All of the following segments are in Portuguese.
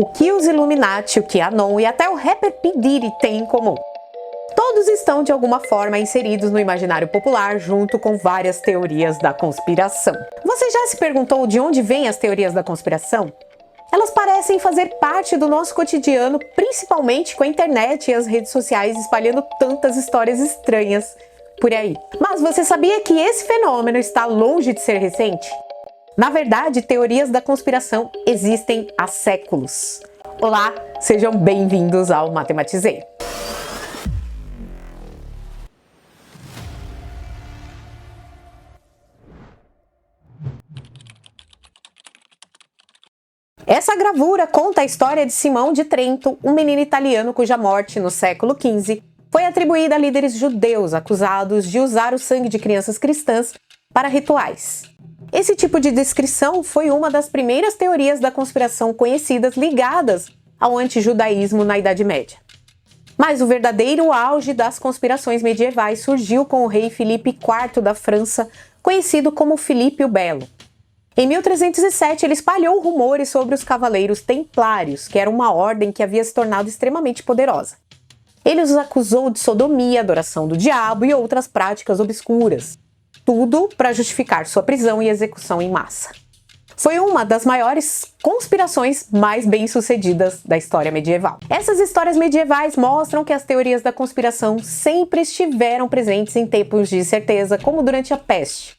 O que os Illuminati, o QAnon e até o rapper P. Diddy têm em comum? Todos estão de alguma forma inseridos no imaginário popular junto com várias teorias da conspiração. Você já se perguntou de onde vêm as teorias da conspiração? Elas parecem fazer parte do nosso cotidiano, principalmente com a internet e as redes sociais espalhando tantas histórias estranhas por aí. Mas você sabia que esse fenômeno está longe de ser recente? Na verdade, teorias da conspiração existem há séculos. Olá, sejam bem-vindos ao Matematizei. Essa gravura conta a história de Simão de Trento, um menino italiano cuja morte no século XV foi atribuída a líderes judeus acusados de usar o sangue de crianças cristãs para rituais. Esse tipo de descrição foi uma das primeiras teorias da conspiração conhecidas ligadas ao antijudaísmo na Idade Média. Mas o verdadeiro auge das conspirações medievais surgiu com o rei Filipe IV da França, conhecido como Filipe o Belo. Em 1307, ele espalhou rumores sobre os Cavaleiros Templários, que era uma ordem que havia se tornado extremamente poderosa. Ele os acusou de sodomia, adoração do diabo e outras práticas obscuras. Tudo para justificar sua prisão e execução em massa. Foi uma das maiores conspirações mais bem-sucedidas da história medieval. Essas histórias medievais mostram que as teorias da conspiração sempre estiveram presentes em tempos de incerteza, como durante a peste.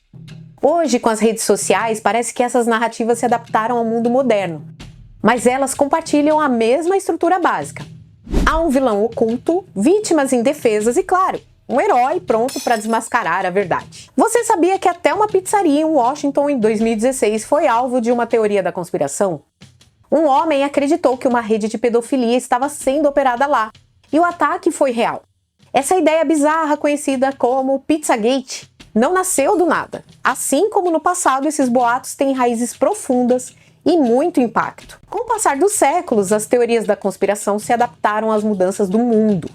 Hoje, com as redes sociais, parece que essas narrativas se adaptaram ao mundo moderno, mas elas compartilham a mesma estrutura básica. Há um vilão oculto, vítimas indefesas e, claro, um herói pronto para desmascarar a verdade. Você sabia que até uma pizzaria em Washington em 2016 foi alvo de uma teoria da conspiração? Um homem acreditou que uma rede de pedofilia estava sendo operada lá, e o ataque foi real. Essa ideia bizarra, conhecida como Pizzagate, não nasceu do nada. Assim como no passado, esses boatos têm raízes profundas e muito impacto. Com o passar dos séculos, as teorias da conspiração se adaptaram às mudanças do mundo.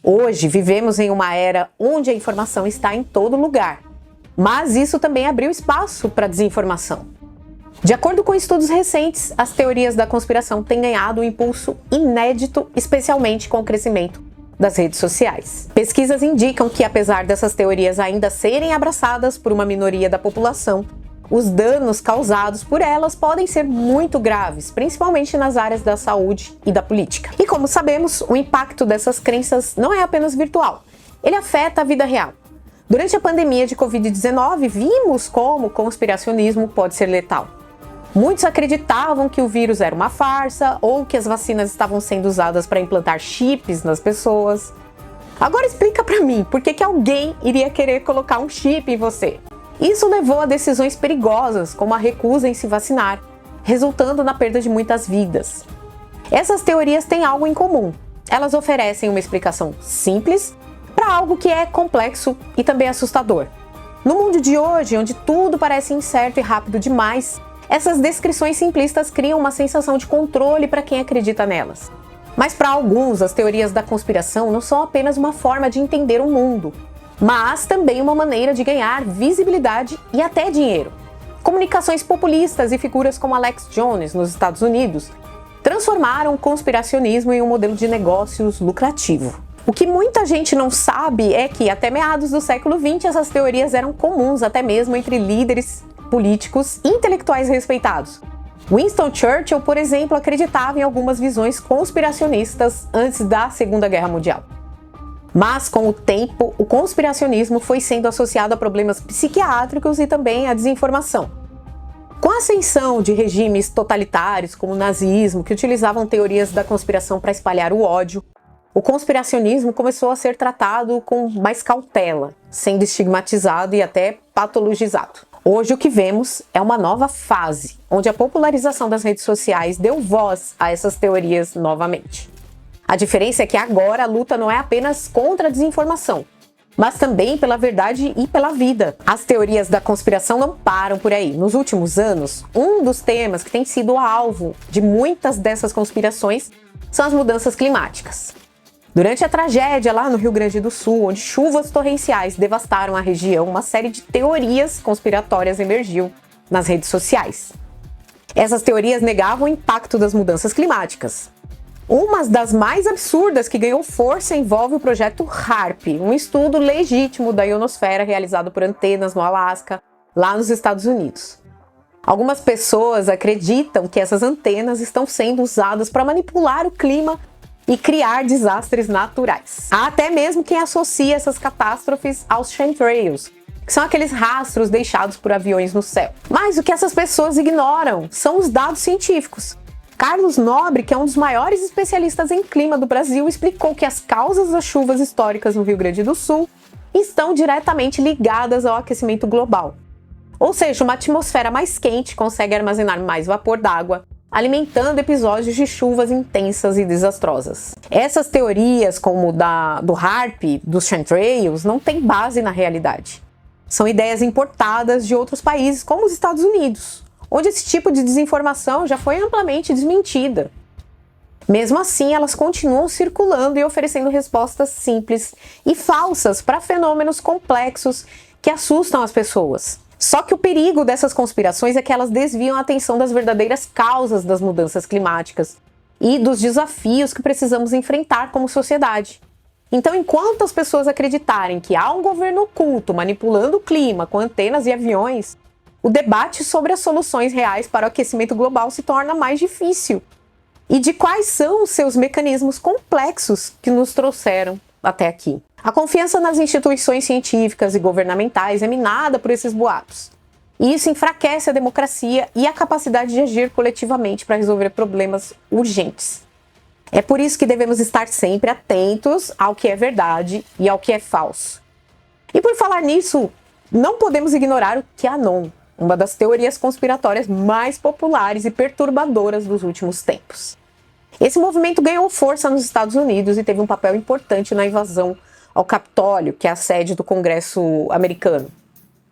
Hoje, vivemos em uma era onde a informação está em todo lugar, mas isso também abriu espaço para a desinformação. De acordo com estudos recentes, as teorias da conspiração têm ganhado um impulso inédito, especialmente com o crescimento das redes sociais. Pesquisas indicam que, apesar dessas teorias ainda serem abraçadas por uma minoria da população, os danos causados por elas podem ser muito graves, principalmente nas áreas da saúde e da política. E como sabemos, o impacto dessas crenças não é apenas virtual, ele afeta a vida real. Durante a pandemia de Covid-19, vimos como o conspiracionismo pode ser letal. Muitos acreditavam que o vírus era uma farsa ou que as vacinas estavam sendo usadas para implantar chips nas pessoas. Agora explica pra mim, por que alguém iria querer colocar um chip em você? Isso levou a decisões perigosas, como a recusa em se vacinar, resultando na perda de muitas vidas. Essas teorias têm algo em comum. Elas oferecem uma explicação simples para algo que é complexo e também assustador. No mundo de hoje, onde tudo parece incerto e rápido demais, essas descrições simplistas criam uma sensação de controle para quem acredita nelas. Mas para alguns, as teorias da conspiração não são apenas uma forma de entender o mundo, mas também uma maneira de ganhar visibilidade e até dinheiro. Comunicações populistas e figuras como Alex Jones, nos Estados Unidos, transformaram o conspiracionismo em um modelo de negócios lucrativo. O que muita gente não sabe é que, até meados do século XX, essas teorias eram comuns até mesmo entre líderes políticos e intelectuais respeitados. Winston Churchill, por exemplo, acreditava em algumas visões conspiracionistas antes da Segunda Guerra Mundial. Mas, com o tempo, o conspiracionismo foi sendo associado a problemas psiquiátricos e também à desinformação. Com a ascensão de regimes totalitários, como o nazismo, que utilizavam teorias da conspiração para espalhar o ódio, o conspiracionismo começou a ser tratado com mais cautela, sendo estigmatizado e até patologizado. Hoje o que vemos é uma nova fase, onde a popularização das redes sociais deu voz a essas teorias novamente. A diferença é que agora a luta não é apenas contra a desinformação, mas também pela verdade e pela vida. As teorias da conspiração não param por aí. Nos últimos anos, um dos temas que tem sido alvo de muitas dessas conspirações são as mudanças climáticas. Durante a tragédia lá no Rio Grande do Sul, onde chuvas torrenciais devastaram a região, uma série de teorias conspiratórias emergiu nas redes sociais. Essas teorias negavam o impacto das mudanças climáticas. Uma das mais absurdas que ganhou força envolve o projeto HAARP, um estudo legítimo da ionosfera realizado por antenas no Alasca, lá nos Estados Unidos. Algumas pessoas acreditam que essas antenas estão sendo usadas para manipular o clima e criar desastres naturais. Há até mesmo quem associa essas catástrofes aos chemtrails, que são aqueles rastros deixados por aviões no céu. Mas o que essas pessoas ignoram são os dados científicos. Carlos Nobre, que é um dos maiores especialistas em clima do Brasil, explicou que as causas das chuvas históricas no Rio Grande do Sul estão diretamente ligadas ao aquecimento global. Ou seja, uma atmosfera mais quente consegue armazenar mais vapor d'água, alimentando episódios de chuvas intensas e desastrosas. Essas teorias, como do HAARP, dos chemtrails, não têm base na realidade. São ideias importadas de outros países, como os Estados Unidos, onde esse tipo de desinformação já foi amplamente desmentida. Mesmo assim, elas continuam circulando e oferecendo respostas simples e falsas para fenômenos complexos que assustam as pessoas. Só que o perigo dessas conspirações é que elas desviam a atenção das verdadeiras causas das mudanças climáticas e dos desafios que precisamos enfrentar como sociedade. Então, enquanto as pessoas acreditarem que há um governo oculto manipulando o clima com antenas e aviões, o debate sobre as soluções reais para o aquecimento global se torna mais difícil. E de quais são os seus mecanismos complexos que nos trouxeram até aqui. A confiança nas instituições científicas e governamentais é minada por esses boatos. E isso enfraquece a democracia e a capacidade de agir coletivamente para resolver problemas urgentes. É por isso que devemos estar sempre atentos ao que é verdade e ao que é falso. E por falar nisso, não podemos ignorar o QAnon, uma das teorias conspiratórias mais populares e perturbadoras dos últimos tempos. Esse movimento ganhou força nos Estados Unidos e teve um papel importante na invasão ao Capitólio, que é a sede do Congresso americano,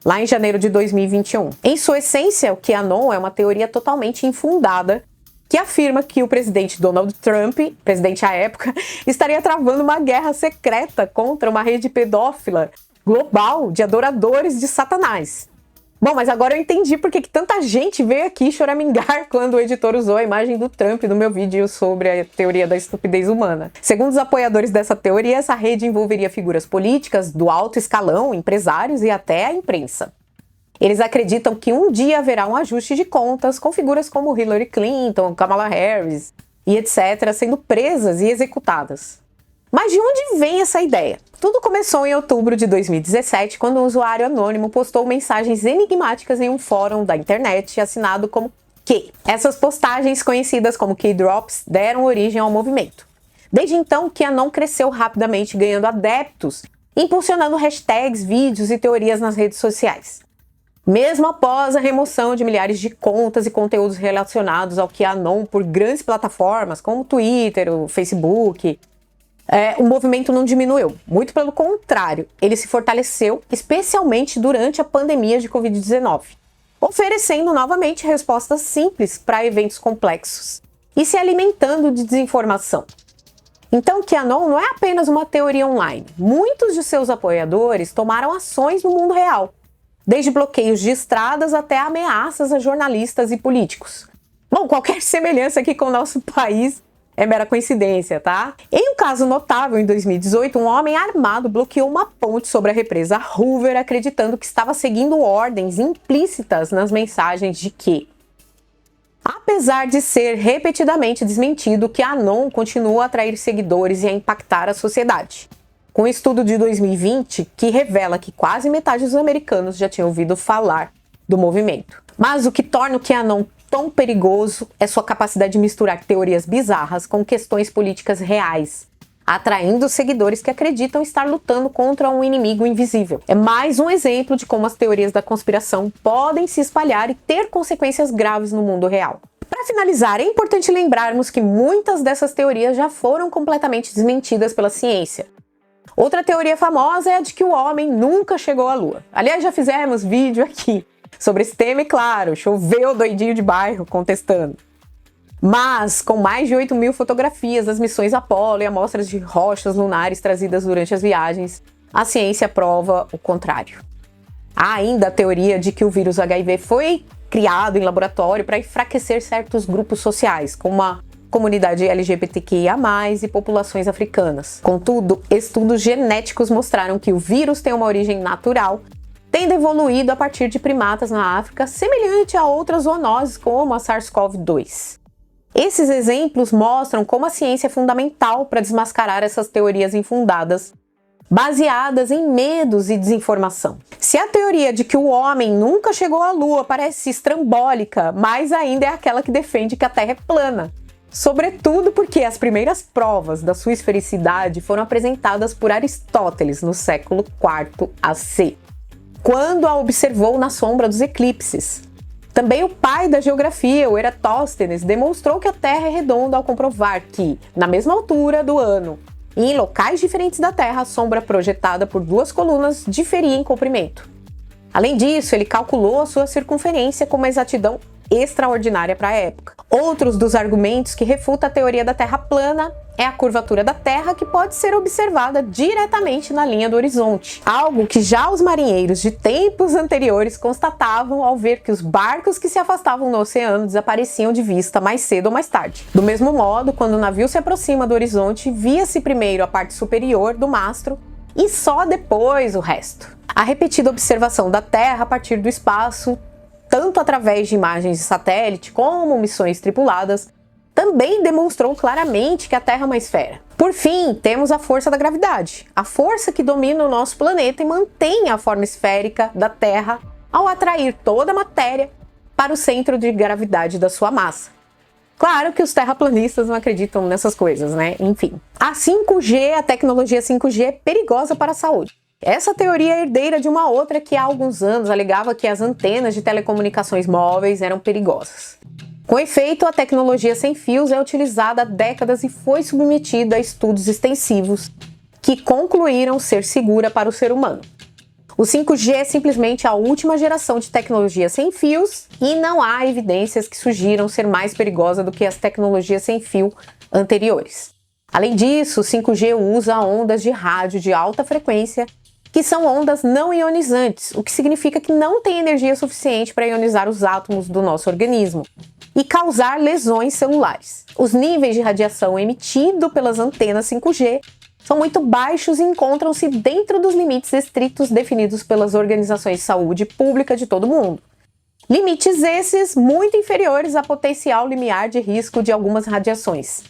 lá em janeiro de 2021. Em sua essência, o QAnon é uma teoria totalmente infundada que afirma que o presidente Donald Trump, presidente à época, estaria travando uma guerra secreta contra uma rede pedófila global de adoradores de Satanás. Bom, mas agora eu entendi por que tanta gente veio aqui choramingar quando o editor usou a imagem do Trump no meu vídeo sobre a teoria da estupidez humana. Segundo os apoiadores dessa teoria, essa rede envolveria figuras políticas do alto escalão, empresários e até a imprensa. Eles acreditam que um dia haverá um ajuste de contas com figuras como Hillary Clinton, Kamala Harris e etc. sendo presas e executadas. Mas de onde vem essa ideia? Tudo começou em outubro de 2017, quando um usuário anônimo postou mensagens enigmáticas em um fórum da internet assinado como Q. Essas postagens, conhecidas como K-Drops, deram origem ao movimento. Desde então, o QAnon cresceu rapidamente, ganhando adeptos, impulsionando hashtags, vídeos e teorias nas redes sociais. Mesmo após a remoção de milhares de contas e conteúdos relacionados ao QAnon por grandes plataformas como o Twitter, o Facebook, o movimento não diminuiu. Muito pelo contrário, ele se fortaleceu, especialmente durante a pandemia de Covid-19, oferecendo novamente respostas simples para eventos complexos e se alimentando de desinformação. Então, o QAnon não é apenas uma teoria online. Muitos de seus apoiadores tomaram ações no mundo real, desde bloqueios de estradas até ameaças a jornalistas e políticos. Bom, qualquer semelhança aqui com o nosso país é mera coincidência, tá? Em um caso notável, em 2018, um homem armado bloqueou uma ponte sobre a represa Hoover, acreditando que estava seguindo ordens implícitas nas mensagens de que, apesar de ser repetidamente desmentido, que a QAnon continua a atrair seguidores e a impactar a sociedade. Com um estudo de 2020 que revela que quase metade dos americanos já tinham ouvido falar do movimento. Mas o que torna o QAnon tão perigoso é sua capacidade de misturar teorias bizarras com questões políticas reais, atraindo seguidores que acreditam estar lutando contra um inimigo invisível. É mais um exemplo de como as teorias da conspiração podem se espalhar e ter consequências graves no mundo real. Para finalizar, é importante lembrarmos que muitas dessas teorias já foram completamente desmentidas pela ciência. Outra teoria famosa é a de que o homem nunca chegou à Lua. Aliás, já fizemos vídeo aqui sobre esse tema e, claro, choveu doidinho de bairro contestando. Mas, com mais de 8.000 fotografias das missões Apollo e amostras de rochas lunares trazidas durante as viagens, a ciência prova o contrário. Há ainda a teoria de que o vírus HIV foi criado em laboratório para enfraquecer certos grupos sociais, como a comunidade LGBTQIA+, e populações africanas. Contudo, estudos genéticos mostraram que o vírus tem uma origem natural, tendo evoluído a partir de primatas na África, semelhante a outras zoonoses como a SARS-CoV-2. Esses exemplos mostram como a ciência é fundamental para desmascarar essas teorias infundadas, baseadas em medos e desinformação. Se a teoria de que o homem nunca chegou à Lua parece estrambólica, mais ainda é aquela que defende que a Terra é plana. Sobretudo porque as primeiras provas da sua esfericidade foram apresentadas por Aristóteles no século IV AC, quando a observou na sombra dos eclipses. Também o pai da geografia, o Eratóstenes, demonstrou que a Terra é redonda ao comprovar que, na mesma altura do ano e em locais diferentes da Terra, a sombra projetada por duas colunas diferia em comprimento. Além disso, ele calculou a sua circunferência com uma exatidão extraordinária para a época. Outros dos argumentos que refutam a teoria da Terra plana é a curvatura da Terra, que pode ser observada diretamente na linha do horizonte, algo que já os marinheiros de tempos anteriores constatavam ao ver que os barcos que se afastavam no oceano desapareciam de vista mais cedo ou mais tarde. Do mesmo modo, quando o navio se aproxima do horizonte, via-se primeiro a parte superior do mastro e só depois o resto. A repetida observação da Terra a partir do espaço, tanto através de imagens de satélite como missões tripuladas, também demonstrou claramente que a Terra é uma esfera. Por fim, temos a força da gravidade, a força que domina o nosso planeta e mantém a forma esférica da Terra ao atrair toda a matéria para o centro de gravidade da sua massa. Claro que os terraplanistas não acreditam nessas coisas, né? Enfim. A 5G, a tecnologia 5G é perigosa para a saúde. Essa teoria é herdeira de uma outra que há alguns anos alegava que as antenas de telecomunicações móveis eram perigosas. Com efeito, a tecnologia sem fios é utilizada há décadas e foi submetida a estudos extensivos que concluíram ser segura para o ser humano. O 5G é simplesmente a última geração de tecnologia sem fios e não há evidências que sugiram ser mais perigosa do que as tecnologias sem fio anteriores. Além disso, o 5G usa ondas de rádio de alta frequência, que são ondas não ionizantes, o que significa que não tem energia suficiente para ionizar os átomos do nosso organismo e causar lesões celulares. Os níveis de radiação emitido pelas antenas 5G são muito baixos e encontram-se dentro dos limites estritos definidos pelas organizações de saúde pública de todo o mundo. Limites esses muito inferiores ao potencial limiar de risco de algumas radiações.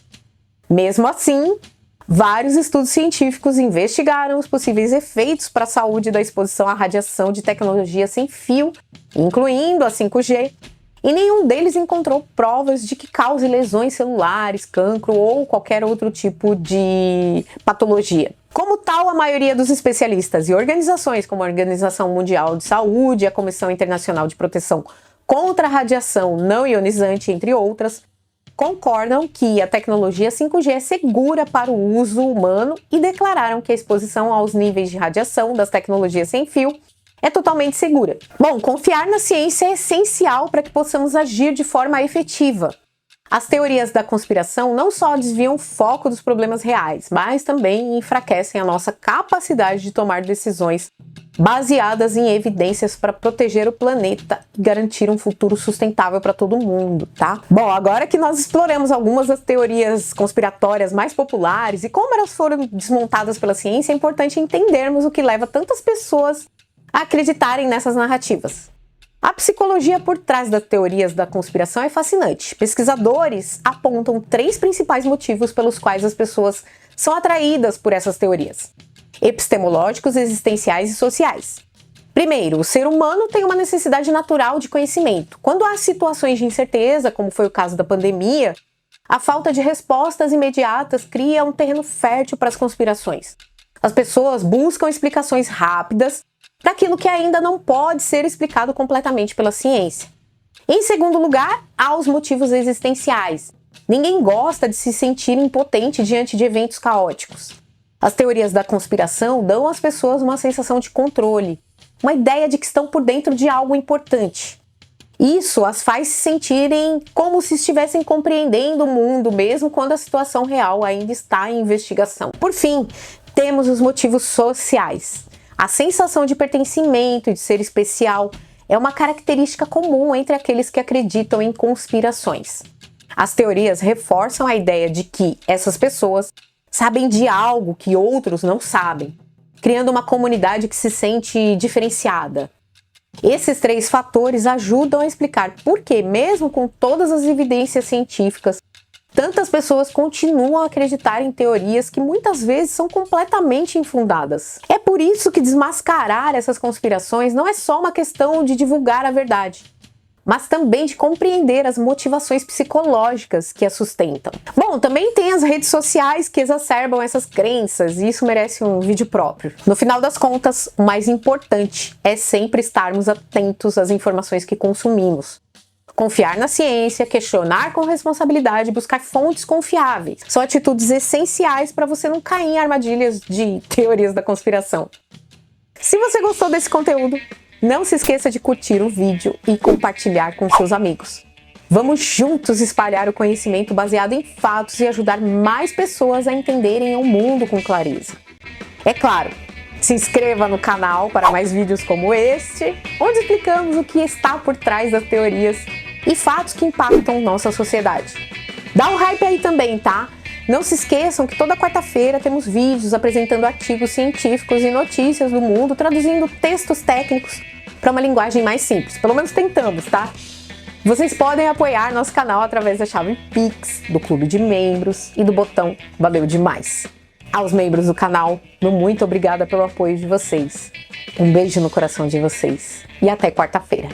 Mesmo assim, vários estudos científicos investigaram os possíveis efeitos para a saúde da exposição à radiação de tecnologia sem fio, incluindo a 5G, e nenhum deles encontrou provas de que cause lesões celulares, cancro ou qualquer outro tipo de patologia. Como tal, a maioria dos especialistas e organizações como a Organização Mundial de Saúde, a Comissão Internacional de Proteção contra a Radiação Não Ionizante, entre outras, concordam que a tecnologia 5G é segura para o uso humano e declararam que a exposição aos níveis de radiação das tecnologias sem fio é totalmente segura. Bom, confiar na ciência é essencial para que possamos agir de forma efetiva. As teorias da conspiração não só desviam o foco dos problemas reais, mas também enfraquecem a nossa capacidade de tomar decisões baseadas em evidências para proteger o planeta e garantir um futuro sustentável para todo mundo, tá? Bom, agora que nós exploramos algumas das teorias conspiratórias mais populares e como elas foram desmontadas pela ciência, é importante entendermos o que leva tantas pessoas a acreditarem nessas narrativas. A psicologia por trás das teorias da conspiração é fascinante. Pesquisadores apontam 3 principais motivos pelos quais as pessoas são atraídas por essas teorias: epistemológicos, existenciais e sociais. Primeiro, o ser humano tem uma necessidade natural de conhecimento. Quando há situações de incerteza, como foi o caso da pandemia, a falta de respostas imediatas cria um terreno fértil para as conspirações. As pessoas buscam explicações rápidas para aquilo que ainda não pode ser explicado completamente pela ciência. Em segundo lugar, há os motivos existenciais. Ninguém gosta de se sentir impotente diante de eventos caóticos. As teorias da conspiração dão às pessoas uma sensação de controle, uma ideia de que estão por dentro de algo importante. Isso as faz se sentirem como se estivessem compreendendo o mundo, mesmo quando a situação real ainda está em investigação. Por fim, temos os motivos sociais. A sensação de pertencimento e de ser especial é uma característica comum entre aqueles que acreditam em conspirações. As teorias reforçam a ideia de que essas pessoas sabem de algo que outros não sabem, criando uma comunidade que se sente diferenciada. Esses 3 fatores ajudam a explicar por que, mesmo com todas as evidências científicas, tantas pessoas continuam a acreditar em teorias que muitas vezes são completamente infundadas. É por isso que desmascarar essas conspirações não é só uma questão de divulgar a verdade, mas também de compreender as motivações psicológicas que as sustentam. Bom, também tem as redes sociais que exacerbam essas crenças, e isso merece um vídeo próprio. No final das contas, o mais importante é sempre estarmos atentos às informações que consumimos. Confiar na ciência, questionar com responsabilidade e buscar fontes confiáveis são atitudes essenciais para você não cair em armadilhas de teorias da conspiração. Se você gostou desse conteúdo, não se esqueça de curtir o vídeo e compartilhar com seus amigos. Vamos juntos espalhar o conhecimento baseado em fatos e ajudar mais pessoas a entenderem o mundo com clareza. É claro, se inscreva no canal para mais vídeos como este, onde explicamos o que está por trás das teorias e fatos que impactam nossa sociedade. Dá um hype aí também, tá? Não se esqueçam que toda quarta-feira temos vídeos apresentando artigos científicos e notícias do mundo, traduzindo textos técnicos para uma linguagem mais simples. Pelo menos tentamos, tá? Vocês podem apoiar nosso canal através da chave Pix, do clube de membros e do botão Valeu Demais. Aos membros do canal, meu muito obrigada pelo apoio de vocês. Um beijo no coração de vocês e até quarta-feira.